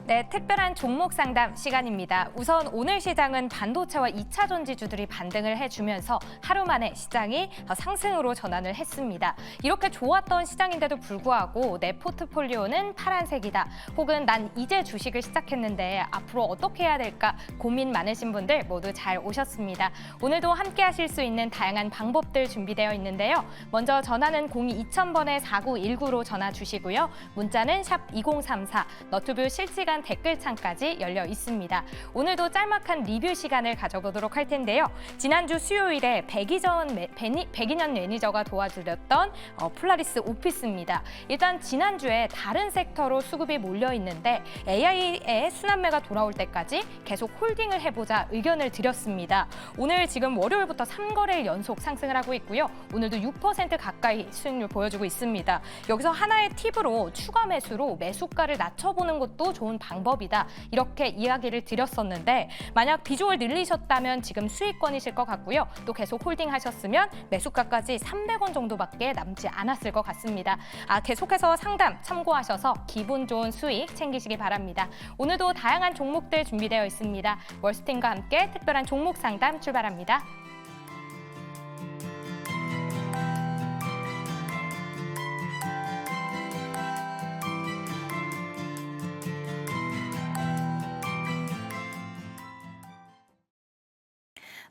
네, 특별한 종목 상담 시간입니다. 우선 오늘 시장은 반도체와 2차 전지주들이 반등을 해주면서 하루 만에 시장이 상승으로 전환을 했습니다. 이렇게 좋았던 시장인데도 불구하고 내 포트폴리오는 파란색이다. 혹은 난 이제 주식을 시작했는데 앞으로 어떻게 해야 될까 고민 많으신 분들 모두 잘 오셨습니다. 오늘도 함께 하실 수 있는 다양한 방법들 준비되어 있는데요. 먼저 전화는 02-2000번에 4919로 전화 주시고요. 문자는 샵 2034, 너튜브 실시간 댓글창까지 열려 있습니다. 오늘도 짤막한 리뷰 시간을 가져보도록 할 텐데요. 지난주 수요일에 백인현 매니저가 도와주렸던 폴라리스 오피스입니다. 일단 지난주에 다른 섹터로 수급이 몰려 있는데 AI의 순환매가 돌아올 때까지 계속 홀딩을 해보자 의견을 드렸습니다. 오늘 지금 월요일부터 3거래일 연속 상승을 하고 있고요. 오늘도 6% 가까이 수익률 보여주고 있습니다. 여기서 하나의 팁으로 추가 매수로 매수가를 낮춰보는 것도 좋은 방법이다. 이렇게 이야기를 드렸었는데 만약 비중을 늘리셨다면 지금 수익권이실 것 같고요. 또 계속 홀딩하셨으면 매수가까지 300원 정도밖에 남지 않았을 것 같습니다. 계속해서 상담 참고하셔서 기분 좋은 수익 챙기시기 바랍니다. 오늘도 다양한 종목들 준비되어 있습니다. 월스팅과 함께 특별한 종목 상담 출발합니다.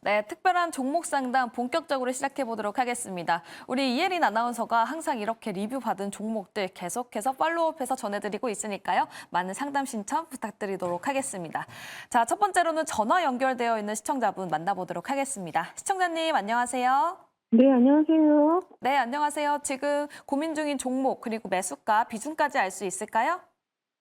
네, 특별한 종목 상담 본격적으로 시작해 보도록 하겠습니다. 우리 이혜린 아나운서가 항상 이렇게 리뷰 받은 종목들 계속해서 팔로우업해서 전해드리고 있으니까요. 많은 상담 신청 부탁드리도록 하겠습니다. 자, 첫 번째로는 전화 연결되어 있는 시청자분 만나보도록 하겠습니다. 시청자님 안녕하세요. 네, 안녕하세요. 네, 안녕하세요. 지금 고민 중인 종목 그리고 매수가 비중까지 알 수 있을까요?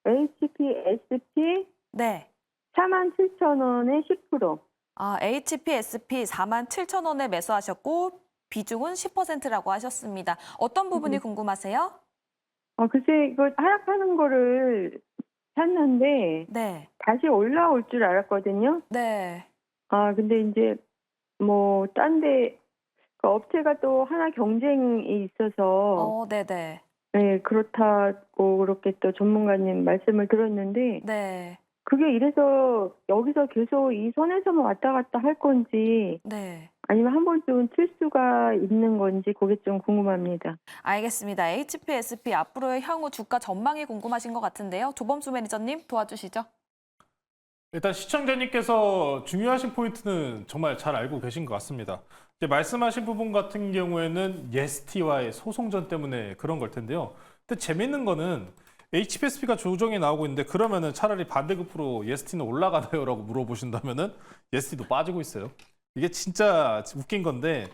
HPSP 네. 47,000원에 10%. HPSP 47,000원에 매수하셨고 비중은 10%라고 하셨습니다. 어떤 부분이 궁금하세요? 글쎄, 이거 하락하는 거를 샀는데 네. 다시 올라올 줄 알았거든요. 네. 근데 이제 뭐 딴 데 그 업체가 또 하나 경쟁이 있어서 네네. 네, 그렇다고 그렇게 또 전문가님 말씀을 들었는데 네. 그게 이래서 여기서 계속 이 선에서만 왔다 갔다 할 건지 네. 아니면 한 번쯤은 칠 수가 있는 건지 그게 좀 궁금합니다. 알겠습니다. HPSP 앞으로의 향후 주가 전망이 궁금하신 것 같은데요. 조범수 매니저님 도와주시죠. 일단 시청자님께서 중요하신 포인트는 정말 잘 알고 계신 것 같습니다. 이제 말씀하신 부분 같은 경우에는 예스티와의 소송전 때문에 그런 걸 텐데요. 근데 재밌는 거는 HPSP가 조정이 나오고 있는데 그러면은 차라리 반대급부로 예스티는 올라가나요? 라고 물어보신다면은 예스티도 빠지고 있어요. 이게 진짜 웃긴 건데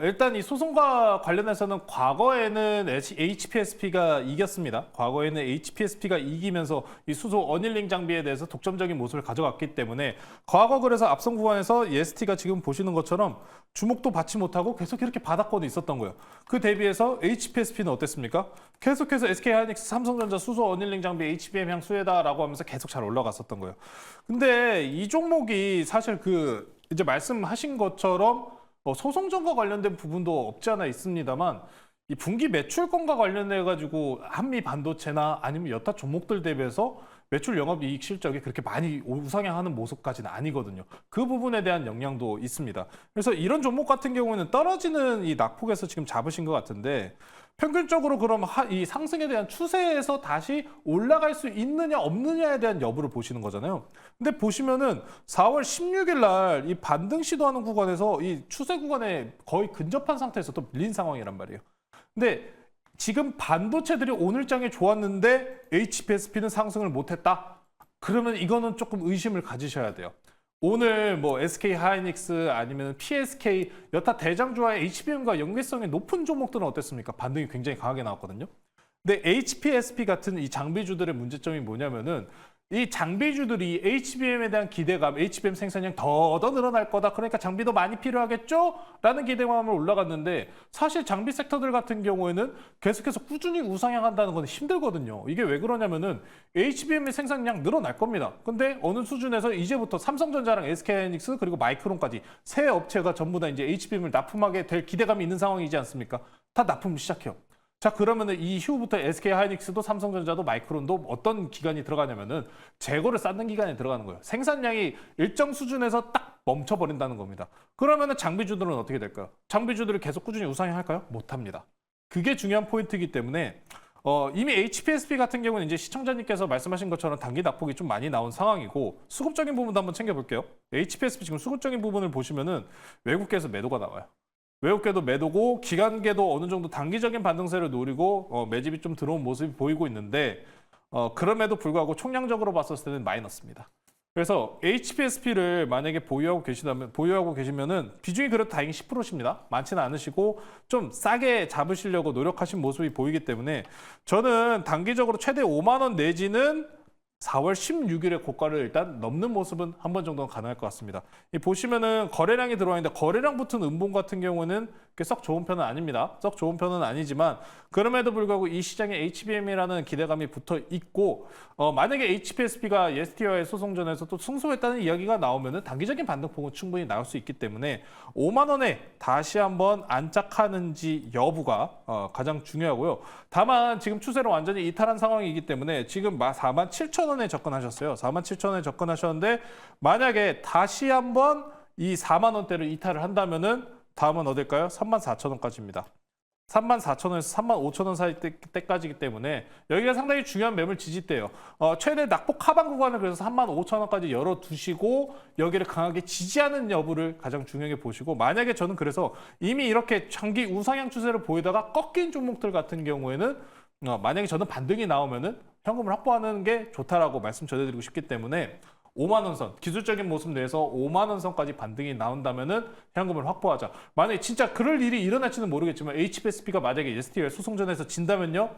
일단 이 소송과 관련해서는 과거에는 HPSP가 이겼습니다. 과거에는 HPSP가 이기면서 이 수소 어닐링 장비에 대해서 독점적인 모습을 가져갔기 때문에 과거 그래서 앞선 구간에서 예스티가 지금 보시는 것처럼 주목도 받지 못하고 계속 이렇게 바닥권에 있었던 거예요. 그 대비해서 HPSP는 어땠습니까? 계속해서 SK하이닉스, 삼성전자 수소 어닐링 장비 HBM 향수혜다라고 하면서 계속 잘 올라갔었던 거예요. 근데 이 종목이 사실 이제 말씀하신 것처럼 소송전과 관련된 부분도 없지 않아 있습니다만 이 분기 매출권과 관련해 가지고 한미 반도체나 아니면 여타 종목들 대비해서 매출 영업이익 실적이 그렇게 많이 우상향하는 모습까지는 아니거든요. 그 부분에 대한 영향도 있습니다. 그래서 이런 종목 같은 경우에는 떨어지는 이 낙폭에서 지금 잡으신 것 같은데 평균적으로 그럼 이 상승에 대한 추세에서 다시 올라갈 수 있느냐 없느냐에 대한 여부를 보시는 거잖아요. 근데 보시면은 4월 16일 날 이 반등 시도하는 구간에서 이 추세 구간에 거의 근접한 상태에서 또 밀린 상황이란 말이에요. 근데 지금 반도체들이 오늘장에 좋았는데 HPSP는 상승을 못했다? 그러면 이거는 조금 의심을 가지셔야 돼요. 오늘 뭐 SK하이닉스 아니면 PSK 여타 대장주와 HBM과 연계성이 높은 종목들은 어땠습니까? 반등이 굉장히 강하게 나왔거든요. 근데 HPSP 같은 이 장비주들의 문제점이 뭐냐면은 이 장비주들이 HBM에 대한 기대감, HBM 생산량 더 늘어날 거다. 그러니까 장비도 많이 필요하겠죠? 라는 기대감으로 올라갔는데 사실 장비 섹터들 같은 경우에는 계속해서 꾸준히 우상향한다는 건 힘들거든요. 이게 왜 그러냐면은 HBM의 생산량 늘어날 겁니다. 근데 어느 수준에서 이제부터 삼성전자랑 SK하이닉스 그리고 마이크론까지 세 업체가 전부 다 이제 HBM을 납품하게 될 기대감이 있는 상황이지 않습니까? 다 납품을 시작해요. 자, 그러면은 이후부터 SK 하이닉스도 삼성전자도 마이크론도 어떤 기간이 들어가냐면은 재고를 쌓는 기간이 들어가는 거예요. 생산량이 일정 수준에서 딱 멈춰버린다는 겁니다. 그러면은 장비주들은 어떻게 될까요? 장비주들이 계속 꾸준히 우상향할까요? 못합니다. 그게 중요한 포인트이기 때문에 이미 HPSP 같은 경우는 이제 시청자님께서 말씀하신 것처럼 단기 낙폭이 좀 많이 나온 상황이고 수급적인 부분도 한번 챙겨볼게요. HPSP 지금 수급적인 부분을 보시면은 외국계에서 매도가 나와요. 외국계도 매도고 기관계도 어느 정도 단기적인 반등세를 노리고 매집이 좀 들어온 모습이 보이고 있는데 그럼에도 불구하고 총량적으로 봤을 때는 마이너스입니다. 그래서 HPSP를 만약에 보유하고 계시면은 비중이 그래도 다행히 10%십니다. 많지는 않으시고 좀 싸게 잡으시려고 노력하신 모습이 보이기 때문에 저는 단기적으로 최대 5만 원 내지는 4월 16일에 고가를 일단 넘는 모습은 한 번 정도는 가능할 것 같습니다. 이 보시면은 거래량이 들어와 있는데 거래량 붙은 음봉 같은 경우는 썩 좋은 편은 아닙니다. 썩 좋은 편은 아니지만 그럼에도 불구하고 이 시장에 HBM이라는 기대감이 붙어 있고 만약에 HPSP가 예스티와의 소송전에서 또 승소했다는 이야기가 나오면은 단기적인 반등폭은 충분히 나올 수 있기 때문에 5만 원에 다시 한번 안착하는지 여부가 가장 중요하고요. 다만 지금 추세로 완전히 이탈한 상황이기 때문에 지금 47,000원에 접근하셨어요. 47,000원에 접근하셨는데 만약에 다시 한번 이 4만 원대를 이탈을 한다면은 다음은 어딜까요? 34,000원까지입니다. 34,000원에서 35,000원 사이 때까지이기 때문에 여기가 상당히 중요한 매물 지지대예요. 최대 낙폭 하방 구간을 그래서 35,000원까지 열어두시고 여기를 강하게 지지하는 여부를 가장 중요하게 보시고 만약에 저는 그래서 이미 이렇게 장기 우상향 추세를 보이다가 꺾인 종목들 같은 경우에는 만약에 저는 반등이 나오면은 현금을 확보하는 게 좋다라고 말씀 전해드리고 싶기 때문에 5만 원 선, 기술적인 모습 내에서 5만 원 선까지 반등이 나온다면은 현금을 확보하자. 만약에 진짜 그럴 일이 일어날지는 모르겠지만 HPSP가 만약에 ST와 소송전에서 진다면요,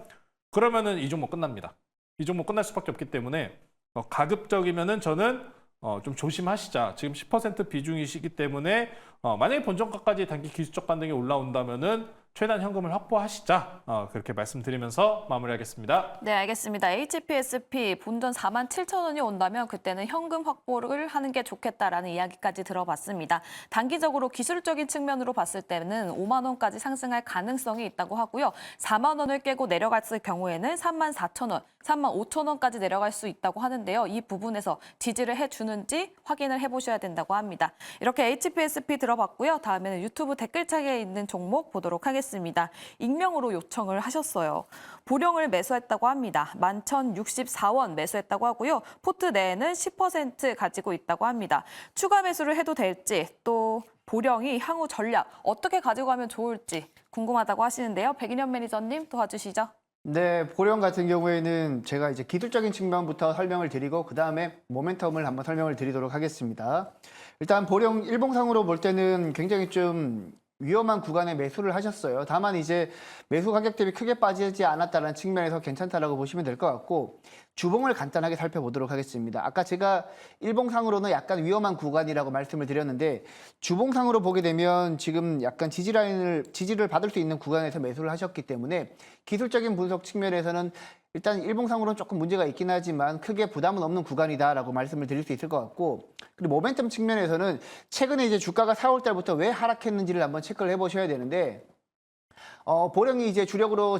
그러면은 이 종목 끝납니다. 이 종목 끝날 수밖에 없기 때문에 가급적이면은 저는 좀 조심하시자. 지금 10% 비중이시기 때문에 만약에 본전가까지 단기 기술적 반등이 올라온다면은 최대한 현금을 확보하시자. 그렇게 말씀드리면서 마무리하겠습니다. 네, 알겠습니다. HPSP 본전 47,000원이 온다면 그때는 현금 확보를 하는 게 좋겠다라는 이야기까지 들어봤습니다. 단기적으로 기술적인 측면으로 봤을 때는 5만 원까지 상승할 가능성이 있다고 하고요. 4만 원을 깨고 내려갔을 경우에는 34,000원, 35,000원까지 내려갈 수 있다고 하는데요. 이 부분에서 지지를 해주는지 확인을 해보셔야 된다고 합니다. 이렇게 HPSP 들어봤고요. 다음에는 유튜브 댓글창에 있는 종목 보도록 하겠습니다. 익명으로 요청을 하셨어요. 보령을 매수했다고 합니다. 11,064원 매수했다고 하고요. 포트 내에는 10% 가지고 있다고 합니다. 추가 매수를 해도 될지 또 보령이 향후 전략 어떻게 가지고 가면 좋을지 궁금하다고 하시는데요. 백인현 매니저님 도와주시죠. 네, 보령 같은 경우에는 제가 이제 기술적인 측면부터 설명을 드리고 그다음에 모멘텀을 한번 설명을 드리도록 하겠습니다. 일단 보령 일봉상으로 볼 때는 굉장히 좀 위험한 구간에 매수를 하셨어요. 다만 이제 매수 가격 대비 크게 빠지지 않았다는 측면에서 괜찮다라고 보시면 될 것 같고 주봉을 간단하게 살펴보도록 하겠습니다. 아까 제가 일봉상으로는 약간 위험한 구간이라고 말씀을 드렸는데 주봉상으로 보게 되면 지금 약간 지지를 받을 수 있는 구간에서 매수를 하셨기 때문에 기술적인 분석 측면에서는 일단 일봉상으로는 조금 문제가 있긴 하지만 크게 부담은 없는 구간이다라고 말씀을 드릴 수 있을 것 같고 그리고 모멘텀 측면에서는 최근에 이제 주가가 4월 달부터 왜 하락했는지를 한번 체크를 해보셔야 되는데 보령이 이제 주력으로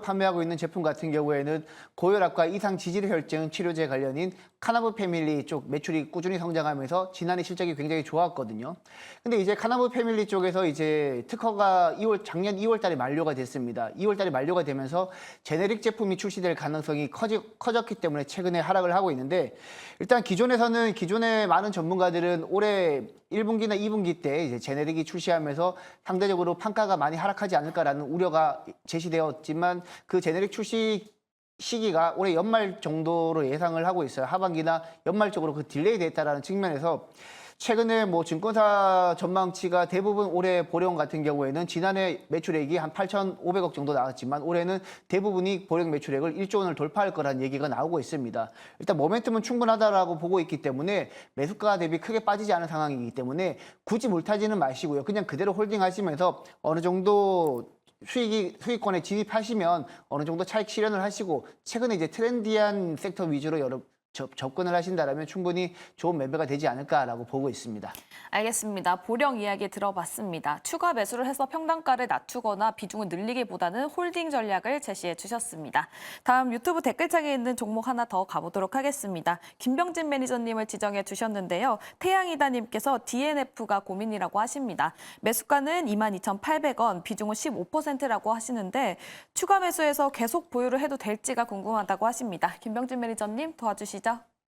판매하고 있는 제품 같은 경우에는 고혈압과 이상 지질혈증 치료제 관련인 카나브 패밀리 쪽 매출이 꾸준히 성장하면서 지난해 실적이 굉장히 좋았거든요. 근데 이제 카나브 패밀리 쪽에서 이제 특허가 작년 2월 달에 만료가 됐습니다. 2월 달에 만료가 되면서 제네릭 제품이 출시될 가능성이 커졌기 때문에 최근에 하락을 하고 있는데 일단 기존의 많은 전문가들은 올해 1분기나 2분기 때 이제 제네릭이 출시하면서 상대적으로 판가가 많이 하락하지 않을까라는 우려가 제시되었지만 그 제네릭 출시 시기가 올해 연말 정도로 예상을 하고 있어요. 하반기나 연말 쪽으로 그 딜레이 됐다라는 측면에서 최근에 뭐 증권사 전망치가 대부분 올해 보령 같은 경우에는 지난해 매출액이 한 8,500억 정도 나왔지만 올해는 대부분이 보령 매출액을 1조 원을 돌파할 거라는 얘기가 나오고 있습니다. 일단 모멘텀은 충분하다라고 보고 있기 때문에 매수가 대비 크게 빠지지 않은 상황이기 때문에 굳이 물타지는 마시고요. 그냥 그대로 홀딩하시면서 어느 정도 수익권에 진입하시면 어느 정도 차익 실현을 하시고 최근에 이제 트렌디한 섹터 위주로 접근을 하신다면 충분히 좋은 매매가 되지 않을까라고 보고 있습니다. 알겠습니다. 보령 이야기 들어봤습니다. 추가 매수를 해서 평단가를 낮추거나 비중을 늘리기보다는 홀딩 전략을 제시해 주셨습니다. 다음 유튜브 댓글창에 있는 종목 하나 더 가보도록 하겠습니다. 김병진 매니저님을 지정해 주셨는데요. 태양이다님께서 DNF가 고민이라고 하십니다. 매수가는 22,800원, 비중은 15%라고 하시는데 추가 매수해서 계속 보유를 해도 될지가 궁금하다고 하십니다. 김병진 매니저님 도와주시죠.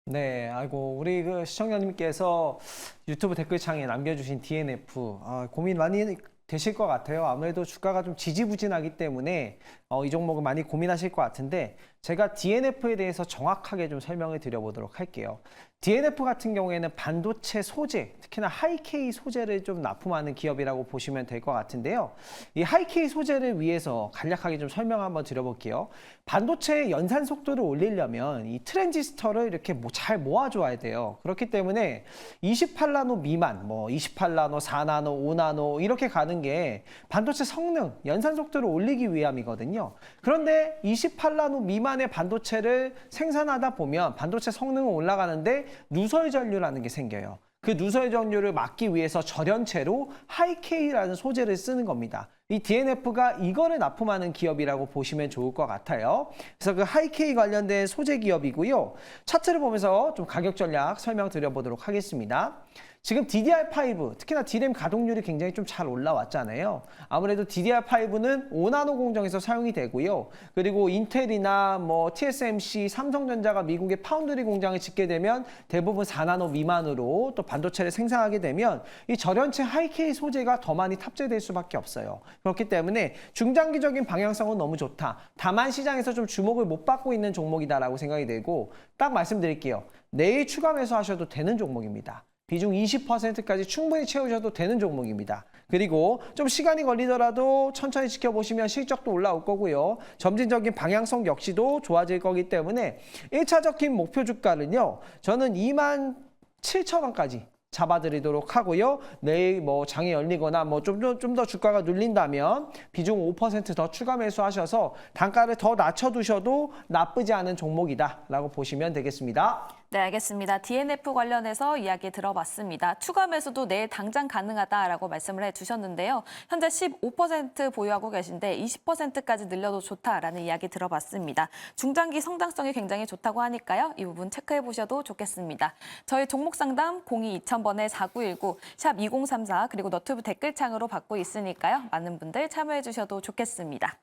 네, 아이고 우리 그 시청자님께서 유튜브 댓글창에 남겨주신 DNF 고민 많이 되실 것 같아요. 아무래도 주가가 좀 지지부진하기 때문에 이 종목은 많이 고민하실 것 같은데 제가 DNF에 대해서 정확하게 좀 설명을 드려보도록 할게요. DNF 같은 경우에는 반도체 소재, 특히나 하이K 소재를 좀 납품하는 기업이라고 보시면 될 것 같은데요. 이 하이K 소재를 위해서 간략하게 좀 설명 한번 드려볼게요. 반도체의 연산 속도를 올리려면 이 트랜지스터를 이렇게 잘 모아줘야 돼요. 그렇기 때문에 28나노 미만, 28나노, 4나노, 5나노 이렇게 가는 게 반도체 성능, 연산 속도를 올리기 위함이거든요. 그런데 28나노 미만의 반도체를 생산하다 보면 반도체 성능은 올라가는데 누설 전류라는 게 생겨요. 그 누설 전류를 막기 위해서 절연체로 하이K라는 소재를 쓰는 겁니다. 이 DNF가 이거를 납품하는 기업이라고 보시면 좋을 것 같아요. 그래서 그 하이K 관련된 소재 기업이고요. 차트를 보면서 좀 가격 전략 설명드려보도록 하겠습니다. 지금 DDR5, 특히나 DRAM 가동률이 굉장히 좀 잘 올라왔잖아요. 아무래도 DDR5는 5나노 공정에서 사용이 되고요. 그리고 인텔이나 TSMC, 삼성전자가 미국의 파운드리 공장을 짓게 되면 대부분 4나노 미만으로 또 반도체를 생산하게 되면 이 절연체 하이K 소재가 더 많이 탑재될 수밖에 없어요. 그렇기 때문에 중장기적인 방향성은 너무 좋다. 다만 시장에서 좀 주목을 못 받고 있는 종목이다라고 생각이 되고 딱 말씀드릴게요. 내일 추가 매수하셔도 되는 종목입니다. 비중 20%까지 충분히 채우셔도 되는 종목입니다. 그리고 좀 시간이 걸리더라도 천천히 지켜보시면 실적도 올라올 거고요. 점진적인 방향성 역시도 좋아질 거기 때문에 1차적인 목표 주가는요. 저는 27,000원까지 잡아드리도록 하고요. 내일 장이 열리거나 좀 더 주가가 눌린다면 비중 5% 더 추가 매수하셔서 단가를 더 낮춰두셔도 나쁘지 않은 종목이다라고 보시면 되겠습니다. 네, 알겠습니다. DNF 관련해서 이야기 들어봤습니다. 추가 매수도 내일 당장 가능하다라고 말씀을 해주셨는데요. 현재 15% 보유하고 계신데 20%까지 늘려도 좋다라는 이야기 들어봤습니다. 중장기 성장성이 굉장히 좋다고 하니까요. 이 부분 체크해 보셔도 좋겠습니다. 저희 종목 상담 02-2000번에 4919, 샵 2034 그리고 너튜브 댓글창으로 받고 있으니까요. 많은 분들 참여해 주셔도 좋겠습니다.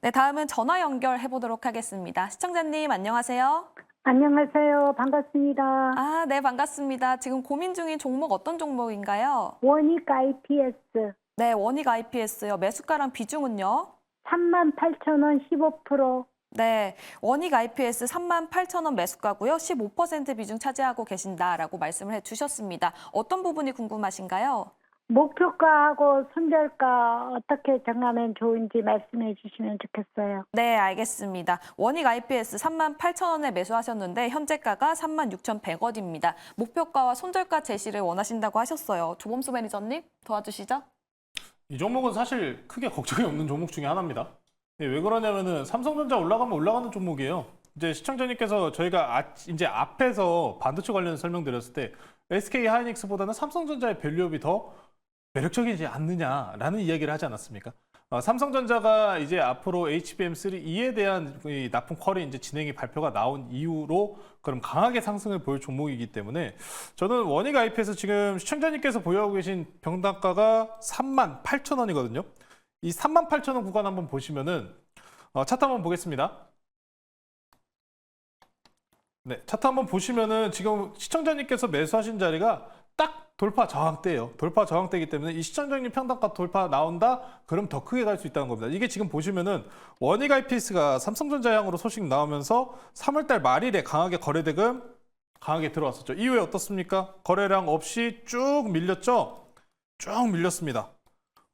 네, 다음은 전화 연결해 보도록 하겠습니다. 시청자님 안녕하세요. 안녕하세요. 반갑습니다. 네, 반갑습니다. 지금 고민 중인 종목 어떤 종목인가요? 원익 IPS 네, 원익 IPS요. 매수가랑 비중은요? 38,000원 15%. 네, 원익 IPS 38,000원 매수가고요. 15% 비중 차지하고 계신다라고 말씀을 해주셨습니다. 어떤 부분이 궁금하신가요? 목표가하고 손절가 어떻게 정하면 좋은지 말씀해 주시면 좋겠어요. 네, 알겠습니다. 원익 IPS 38,000원에 매수하셨는데 현재가가 36,100원입니다. 목표가와 손절가 제시를 원하신다고 하셨어요. 조범수 매니저님 도와주시죠. 이 종목은 사실 크게 걱정이 없는 종목 중에 하나입니다. 왜 그러냐면은 삼성전자 올라가면 올라가는 종목이에요. 이제 시청자님께서 저희가 이제 앞에서 반도체 관련 설명드렸을 때 SK 하이닉스보다는 삼성전자의 밸류업이 더 매력적이지 않느냐라는 이야기를 하지 않았습니까? 삼성전자가 이제 앞으로 HBM3E에 대한 이 납품 퀄이 이제 진행이 발표가 나온 이후로 그럼 강하게 상승을 보일 종목이기 때문에 저는 원익 IP에서 지금 시청자님께서 보유하고 계신 평단가가 38,000원이거든요. 이 38,000원 구간 한번 보시면은 차트 한번 보겠습니다. 네, 차트 한번 보시면은 지금 시청자님께서 매수하신 자리가 딱 돌파 저항대예요. 돌파 저항대이기 때문에 이 시청자님 평단가 돌파 나온다? 그럼 더 크게 갈 수 있다는 겁니다. 이게 지금 보시면은 원익 IPS가 삼성전자 향으로 소식 나오면서 3월달 말일에 강하게 거래대금 강하게 들어왔었죠. 이후에 어떻습니까? 거래량 없이 쭉 밀렸죠? 쭉 밀렸습니다.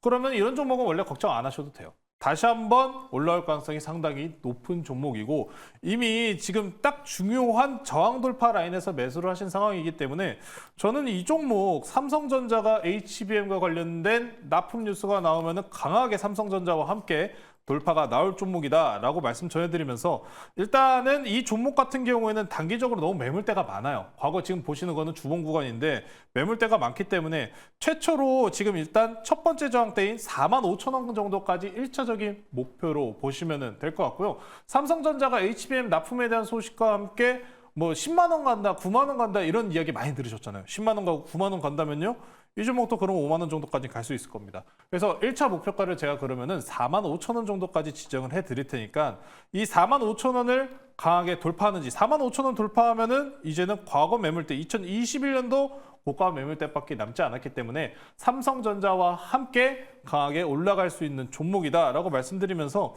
그러면 이런 종목은 원래 걱정 안 하셔도 돼요. 다시 한번 올라올 가능성이 상당히 높은 종목이고 이미 지금 딱 중요한 저항 돌파 라인에서 매수를 하신 상황이기 때문에 저는 이 종목 삼성전자가 HBM과 관련된 납품 뉴스가 나오면 강하게 삼성전자와 함께 돌파가 나올 종목이다라고 말씀 전해드리면서 일단은 이 종목 같은 경우에는 단기적으로 너무 매물대가 많아요. 과거 지금 보시는 거는 주봉 구간인데 매물대가 많기 때문에 최초로 지금 일단 첫 번째 저항대인 45,000원 정도까지 1차적인 목표로 보시면 될 것 같고요. 삼성전자가 HBM 납품에 대한 소식과 함께 뭐 10만 원 간다, 9만 원 간다 이런 이야기 많이 들으셨잖아요. 10만 원 가고 9만 원 간다면요. 이 종목도 그럼 5만 원 정도까지 갈 수 있을 겁니다. 그래서 1차 목표가를 제가 그러면은 4만 5천 원 정도까지 지정을 해 드릴 테니까 이 4만 5천 원을 강하게 돌파하는지 4만 5천 원 돌파하면은 이제는 과거 매물대 2021년도 고가 매물대밖에 남지 않았기 때문에 삼성전자와 함께 강하게 올라갈 수 있는 종목이다라고 말씀드리면서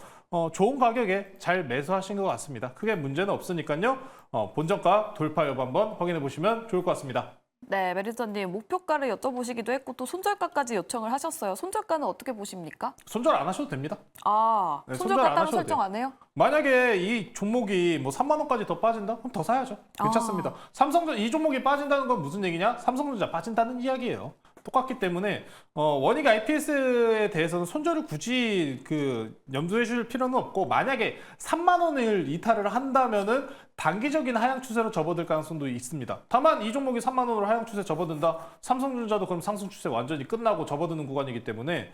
좋은 가격에 잘 매수하신 것 같습니다. 크게 문제는 없으니까요. 본전가 돌파 여부 한번 확인해 보시면 좋을 것 같습니다. 네, 매니저님 목표가를 여쭤보시기도 했고 또 손절가까지 요청을 하셨어요. 손절가는 어떻게 보십니까? 손절 안 하셔도 됩니다. 아, 네, 손절가 손절 안 따로 하셔도 설정 안 해요? 만약에 이 종목이 뭐 3만 원까지 더 빠진다? 그럼 더 사야죠. 괜찮습니다. 삼성전 이 종목이 빠진다는 건 무슨 얘기냐? 삼성전자 빠진다는 이야기예요. 똑같기 때문에 원익 IPS에 대해서는 손절을 굳이 염두해 줄 필요는 없고 만약에 3만 원을 이탈을 한다면은 단기적인 하향 추세로 접어들 가능성도 있습니다. 다만 이 종목이 3만 원으로 하향 추세 접어든다. 삼성전자도 그럼 상승 추세 완전히 끝나고 접어드는 구간이기 때문에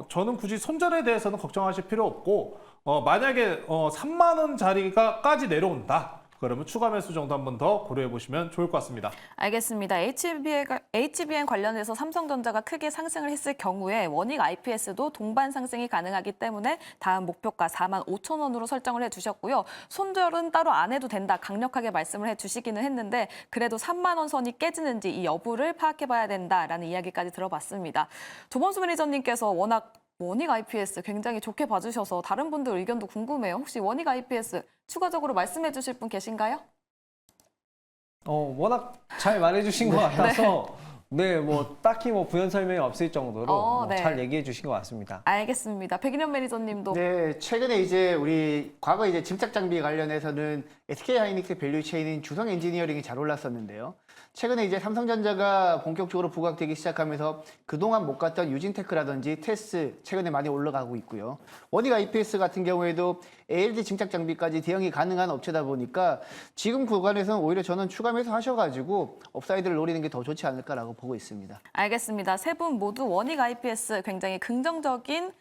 저는 굳이 손절에 대해서는 걱정하실 필요 없고 만약에 3만 원짜리가까지 내려온다. 그러면 추가 매수 정도 한번 더 고려해 보시면 좋을 것 같습니다. 알겠습니다. HBM 관련해서 삼성전자가 크게 상승을 했을 경우에 원익 IPS도 동반 상승이 가능하기 때문에 다음 목표가 4만 5천 원으로 설정을 해주셨고요. 손절은 따로 안 해도 된다 강력하게 말씀을 해주시기는 했는데 그래도 3만 원 선이 깨지는지 이 여부를 파악해봐야 된다라는 이야기까지 들어봤습니다. 조범수 매니저님께서 워낙 원익 IPS 굉장히 좋게 봐주셔서 다른 분들 의견도 궁금해요. 혹시 원익 IPS 추가적으로 말씀해 주실 분 계신가요? 워낙 잘 말해주신 것 같아서 네, 뭐 딱히 뭐 부연 설명이 없을 정도로 네. 잘 얘기해 주신 것 같습니다. 알겠습니다. 백인현 매니저님도 네, 최근에 이제 우리 과거 이제 짐작 장비 관련해서는 SK 하이닉스 밸류체인인 주성 엔지니어링이 잘 올랐었는데요. 최근에 이제 삼성전자가 본격적으로 부각되기 시작하면서 그동안 못 갔던 유진테크라든지 테스 최근에 많이 올라가고 있고요. 원익 IPS 같은 경우에도 ALD 증착 장비까지 대응이 가능한 업체다 보니까 지금 구간에서는 오히려 저는 추가 매수하셔가지고 업사이드를 노리는 게 더 좋지 않을까라고 보고 있습니다. 알겠습니다. 세 분 모두 원익 IPS 굉장히 긍정적인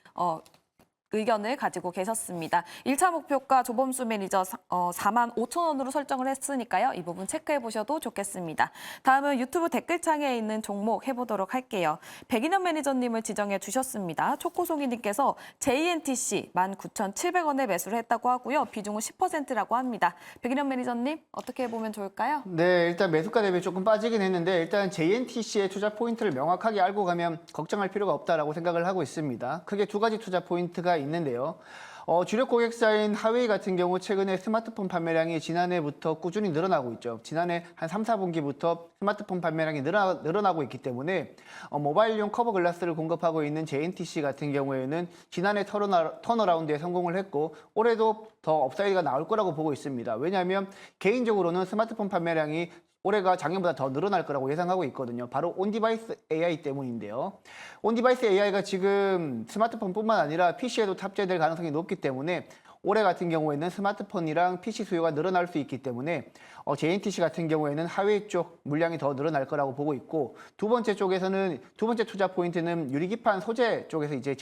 의견을 가지고 계셨습니다. 1차 목표가 조범수 매니저 4만 5천 원으로 설정을 했으니까요. 이 부분 체크해 보셔도 좋겠습니다. 다음은 유튜브 댓글창에 있는 종목 해보도록 할게요. 백인현 매니저님을 지정해 주셨습니다. 초코송이님께서 JNTC 19,700원에 매수를 했다고 하고요. 비중은 10%라고 합니다. 백인현 매니저님 어떻게 보면 좋을까요? 네, 일단 매수가 대비 조금 빠지긴 했는데 일단 JNTC의 투자 포인트를 명확하게 알고 가면 걱정할 필요가 없다라고 생각을 하고 있습니다. 크게 두 가지 투자 포인트가 있는데요. 주력 고객사인 하웨이 같은 경우 최근에 스마트폰 판매량이 지난해부터 꾸준히 늘어나고 있죠. 지난해 한 3, 4분기부터 스마트폰 판매량이 늘어나고 있기 때문에 모바일용 커버 글라스를 공급하고 있는 JNTC 같은 경우에는 지난해 턴어라운드에 성공을 했고 올해도 더 업사이드가 나올 거라고 보고 있습니다. 왜냐하면 개인적으로는 스마트폰 판매량이 올해가 작년보다 더 늘어날 거라고 예상하고 있거든요. 바로 온디바이스 AI 때문인데요. 온디바이스 AI가 지금 스마트폰뿐만 아니라 PC에도 탑재될 가능성이 높기 때문에 올해 같은 경우에는 스마트폰이랑 PC 수요가 늘어날 수 있기 때문에 JNTC 같은 경우에는 하웨이 쪽 물량이 더 늘어날 거라고 보고 있고 두 번째 투자 포인트는 유리기판 소재 쪽에서 이제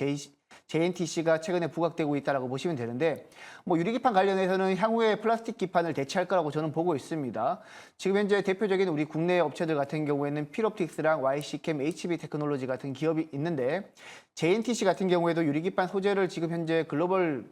JNTC가 최근에 부각되고 있다고 보시면 되는데 유리기판 관련해서는 향후에 플라스틱 기판을 대체할 거라고 저는 보고 있습니다. 지금 현재 대표적인 우리 국내 업체들 같은 경우에는 필옵틱스랑 YC캠, HB 테크놀로지 같은 기업이 있는데 JNTC 같은 경우에도 유리기판 소재를 지금 현재 글로벌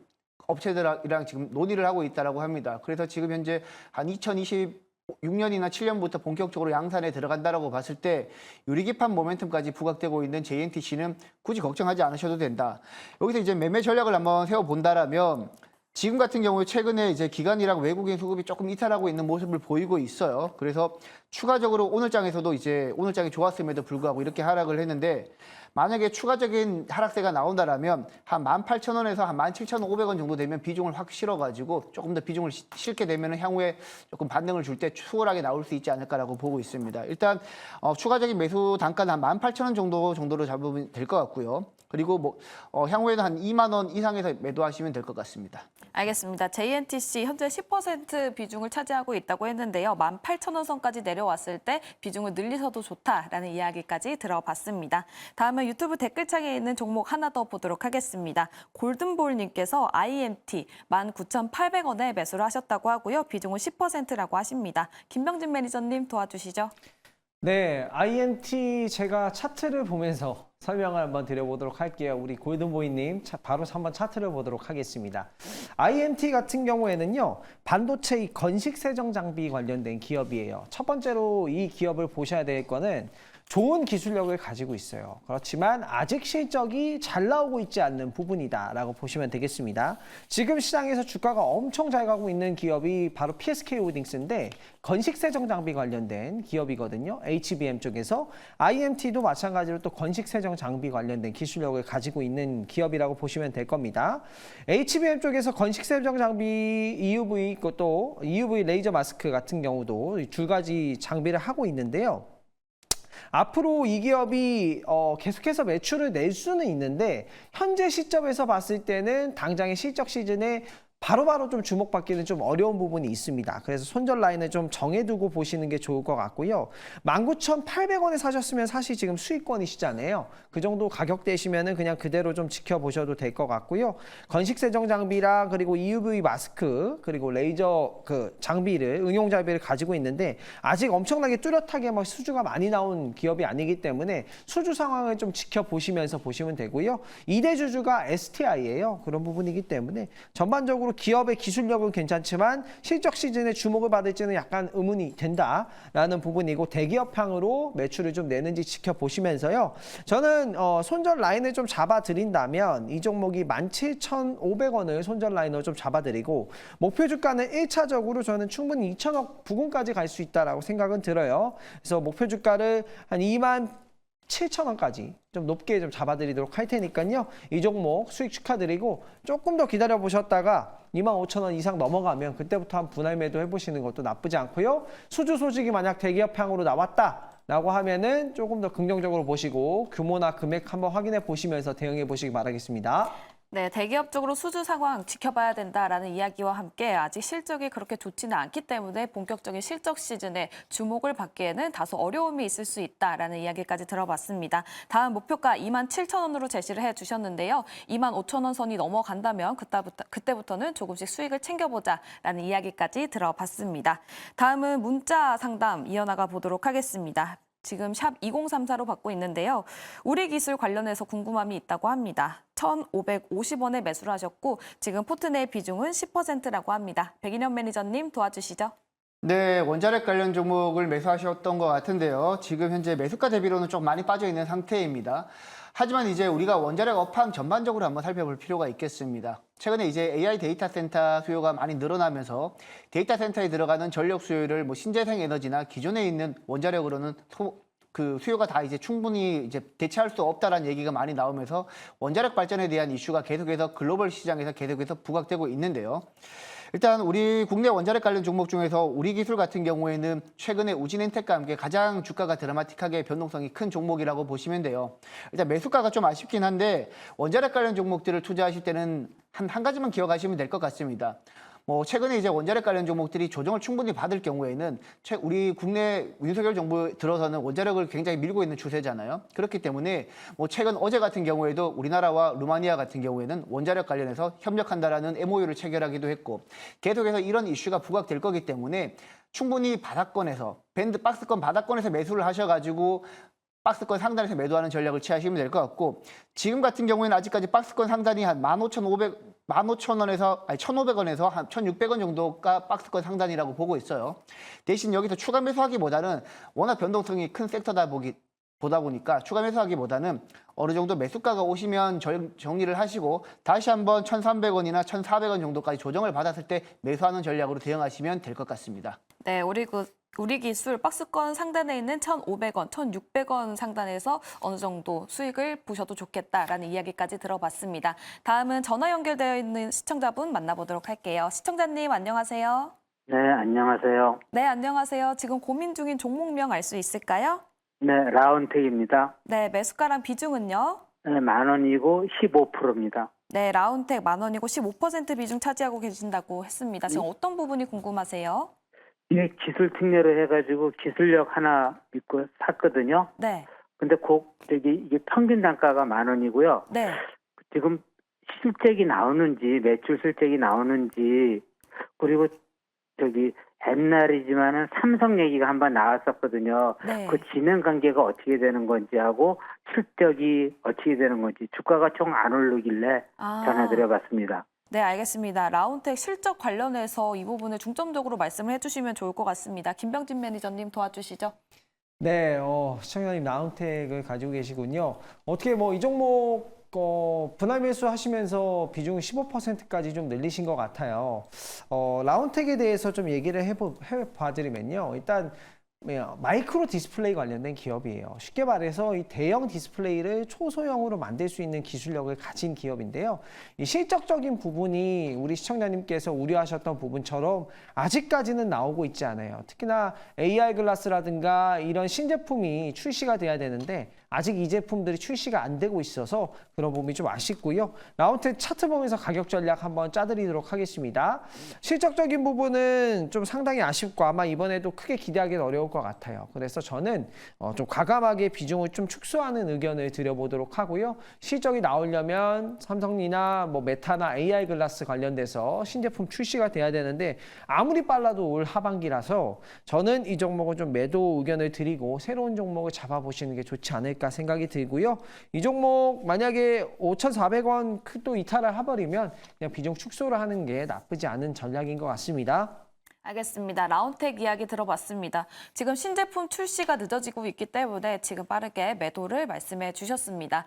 업체들이랑 지금 논의를 하고 있다고 합니다. 그래서 지금 현재 한 2026년이나 7년부터 본격적으로 양산에 들어간다라고 봤을 때 유리기판 모멘텀까지 부각되고 있는 JNTC는 굳이 걱정하지 않으셔도 된다. 여기서 이제 매매 전략을 한번 세워본다라면 지금 같은 경우에 최근에 이제 기관이랑 외국인 수급이 조금 이탈하고 있는 모습을 보이고 있어요. 그래서 추가적으로 오늘 장에서도 이제 오늘 장이 좋았음에도 불구하고 이렇게 하락을 했는데 만약에 추가적인 하락세가 나온다라면 한 18,000원에서 한 17,500원 정도 되면 비중을 확 실어가지고 조금 더 비중을 실게 되면 향후에 조금 반등을 줄 때 수월하게 나올 수 있지 않을까라고 보고 있습니다. 일단 추가적인 매수 단가는 한 18,000원 정도로 잡으면 될 것 같고요. 그리고 향후에는 한 2만 원 이상에서 매도하시면 될 것 같습니다. 알겠습니다. JNTC 현재 10% 비중을 차지하고 있다고 했는데요. 18,000원 선까지 내려왔을 때 비중을 늘리셔도 좋다라는 이야기까지 들어봤습니다. 다음은 유튜브 댓글창에 있는 종목 하나 더 보도록 하겠습니다. 골든볼님께서 IMT 19,800원에 매수를 하셨다고 하고요. 비중은 10%라고 하십니다. 김병진 매니저님 도와주시죠. 네, IMT 제가 차트를 보면서 설명을 한번 드려보도록 할게요. 우리 골든보이님 바로 한번 차트를 보도록 하겠습니다. IMT 같은 경우에는요, 반도체 건식 세정 장비 관련된 기업이에요. 첫 번째로 이 기업을 보셔야 될 거는 좋은 기술력을 가지고 있어요. 그렇지만 아직 실적이 잘 나오고 있지 않는 부분이다라고 보시면 되겠습니다. 지금 시장에서 주가가 엄청 잘 가고 있는 기업이 바로 PSK 홀딩스인데 건식 세정 장비 관련된 기업이거든요. HBM 쪽에서 IMT도 마찬가지로 또 건식 세정 장비 관련된 기술력을 가지고 있는 기업이라고 보시면 될 겁니다. HBM 쪽에서 건식 세정 장비 EUV 또 EUV 레이저 마스크 같은 경우도 두 가지 장비를 하고 있는데요. 앞으로 이 기업이 계속해서 매출을 낼 수는 있는데 현재 시점에서 봤을 때는 당장의 실적 시즌에 바로바로 좀 주목받기는 좀 어려운 부분이 있습니다. 그래서 손절 라인을 좀 정해두고 보시는 게 좋을 것 같고요. 19,800원에 사셨으면 사실 지금 수익권이시잖아요. 그 정도 가격대시면은 그냥 그대로 좀 지켜보셔도 될 것 같고요. 건식 세정 장비랑 그리고 EUV 마스크 그리고 레이저 장비를 응용 장비를 가지고 있는데 아직 엄청나게 뚜렷하게 수주가 많이 나온 기업이 아니기 때문에 수주 상황을 좀 지켜보시면서 보시면 되고요. 2대 주주가 STI예요. 그런 부분이기 때문에 전반적으로 기업의 기술력은 괜찮지만 실적 시즌에 주목을 받을지는 약간 의문이 된다라는 부분이고 대기업향으로 매출을 좀 내는지 지켜보시면서요. 저는 손절 라인을 좀 잡아드린다면 이 종목이 17,500원을 손절 라인으로 좀 잡아드리고 목표 주가는 1차적으로 저는 충분히 2천억 부근까지 갈 수 있다라고 생각은 들어요. 그래서 목표 주가를 한 27,000원까지 좀 높게 좀 잡아드리도록 할 테니까요. 이 종목 수익 축하드리고 조금 더 기다려 보셨다가 25,000원 이상 넘어가면 그때부터 한 분할 매도 해보시는 것도 나쁘지 않고요. 수주 소식이 만약 대기업향으로 나왔다라고 하면은 조금 더 긍정적으로 보시고 규모나 금액 한번 확인해 보시면서 대응해 보시기 바라겠습니다. 네, 대기업 쪽으로 수주 상황 지켜봐야 된다라는 이야기와 함께 아직 실적이 그렇게 좋지는 않기 때문에 본격적인 실적 시즌에 주목을 받기에는 다소 어려움이 있을 수 있다라는 이야기까지 들어봤습니다. 다음 목표가 27,000원으로 제시를 해주셨는데요. 25,000원 선이 넘어간다면 그때부터는 조금씩 수익을 챙겨보자라는 이야기까지 들어봤습니다. 다음은 문자 상담 이어나가 보도록 하겠습니다. 지금 샵 2034로 받고 있는데요. 우리 기술 관련해서 궁금함이 있다고 합니다. 1,550원에 매수를 하셨고 지금 포트내 비중은 10%라고 합니다. 백인현 매니저님 도와주시죠. 네, 원자력 관련 종목을 매수하셨던 것 같은데요. 지금 현재 매수가 대비로는 좀 많이 빠져 있는 상태입니다. 하지만 이제 우리가 원자력 업황 전반적으로 한번 살펴볼 필요가 있겠습니다. 최근에 이제 AI 데이터 센터 수요가 많이 늘어나면서 데이터 센터에 들어가는 전력 수요를 신재생 에너지나 기존에 있는 원자력으로는 수요가 다 이제 충분히 이제 대체할 수 없다라는 얘기가 많이 나오면서 원자력 발전에 대한 이슈가 계속해서 글로벌 시장에서 계속해서 부각되고 있는데요. 일단 우리 국내 원자력 관련 종목 중에서 우리기술 같은 경우에는 최근에 우진엔텍과 함께 가장 주가가 드라마틱하게 변동성이 큰 종목이라고 보시면 돼요. 일단 매수가가 좀 아쉽긴 한데 원자력 관련 종목들을 투자하실 때는 한 가지만 기억하시면 될 것 같습니다. 최근에 이제 원자력 관련 종목들이 조정을 충분히 받을 경우에는 우리 국내 윤석열 정부 들어서는 원자력을 굉장히 밀고 있는 추세잖아요. 그렇기 때문에 최근 어제 같은 경우에도 우리나라와 루마니아 같은 경우에는 원자력 관련해서 협력한다라는 MOU를 체결하기도 했고 계속해서 이런 이슈가 부각될 거기 때문에 충분히 바닥권에서 박스권 바닥권에서 매수를 하셔가지고 박스권 상단에서 매도하는 전략을 취하시면 될 것 같고 지금 같은 경우에는 아직까지 박스권 상단이 한 15,000원에서 1,500원에서 한 1,600원 정도가 박스권 상단이라고 보고 있어요. 대신 여기서 추가 매수하기보다는 워낙 변동성이 큰 섹터다 보다 보니까 추가 매수하기보다는 어느 정도 매수가가 오시면 정리를 하시고 다시 한번 1,300원이나 1,400원 정도까지 조정을 받았을 때 매수하는 전략으로 대응하시면 될 것 같습니다. 네, 우리 우리 기술 박스권 상단에 있는 1,500원, 1,600원 상단에서 어느 정도 수익을 보셔도 좋겠다라는 이야기까지 들어봤습니다. 다음은 전화 연결되어 있는 시청자분 만나보도록 할게요. 시청자님 안녕하세요. 네, 안녕하세요. 네, 안녕하세요. 지금 고민 중인 종목명 알 수 있을까요? 네, 라운텍입니다. 네, 매수가랑 비중은요? 네, 10,000원이고 15%입니다. 네, 라운텍 10,000원이고 15% 비중 차지하고 계신다고 했습니다. 지금 어떤 부분이 궁금하세요? 이게 기술 특례로 해가지고 기술력 하나 믿고 샀거든요. 네, 근데 이게 평균 단가가 10,000원이고요. 네. 지금 실적이 나오는지, 매출 실적이 나오는지, 그리고 옛날이지만은 삼성 얘기가 한번 나왔었거든요. 네. 그 진행 관계가 어떻게 되는 건지 하고 실적이 어떻게 되는 건지 주가가 총 안 오르길래 전화드려봤습니다. 네, 알겠습니다. 라운텍 실적 관련해서 이 부분을 중점적으로 말씀을 해주시면 좋을 것 같습니다. 김병진 매니저님 도와주시죠. 네, 시청자님 라운텍을 가지고 계시군요. 어떻게 이 종목 분할 매수 하시면서 비중 15%까지 좀 늘리신 것 같아요. 라운텍에 대해서 좀 얘기를 해봐드리면요. 일단 마이크로 디스플레이 관련된 기업이에요. 쉽게 말해서 이 대형 디스플레이를 초소형으로 만들 수 있는 기술력을 가진 기업인데요. 이 실적적인 부분이 우리 시청자님께서 우려하셨던 부분처럼 아직까지는 나오고 있지 않아요. 특히나 AR 글라스라든가 이런 신제품이 출시가 돼야 되는데 아직 이 제품들이 출시가 안 되고 있어서 그런 부분이 좀 아쉽고요. 라운텍 차트 보면서 가격 전략 한번 짜드리도록 하겠습니다. 실적적인 부분은 좀 상당히 아쉽고 아마 이번에도 크게 기대하기는 어려울 것 같아요. 그래서 저는 좀 과감하게 비중을 좀 축소하는 의견을 드려보도록 하고요. 실적이 나오려면 삼성이나 메타나 AR 글라스 관련돼서 신제품 출시가 돼야 되는데 아무리 빨라도 올 하반기라서 저는 이 종목은 좀 매도 의견을 드리고 새로운 종목을 잡아보시는 게 좋지 않을까 생각이 들고요. 이 종목 만약에 5,400원 또 이탈을 해버리면 그냥 비중 축소를 하는 게 나쁘지 않은 전략인 것 같습니다. 알겠습니다. 라운텍 이야기 들어봤습니다. 지금 신제품 출시가 늦어지고 있기 때문에 지금 빠르게 매도를 말씀해 주셨습니다.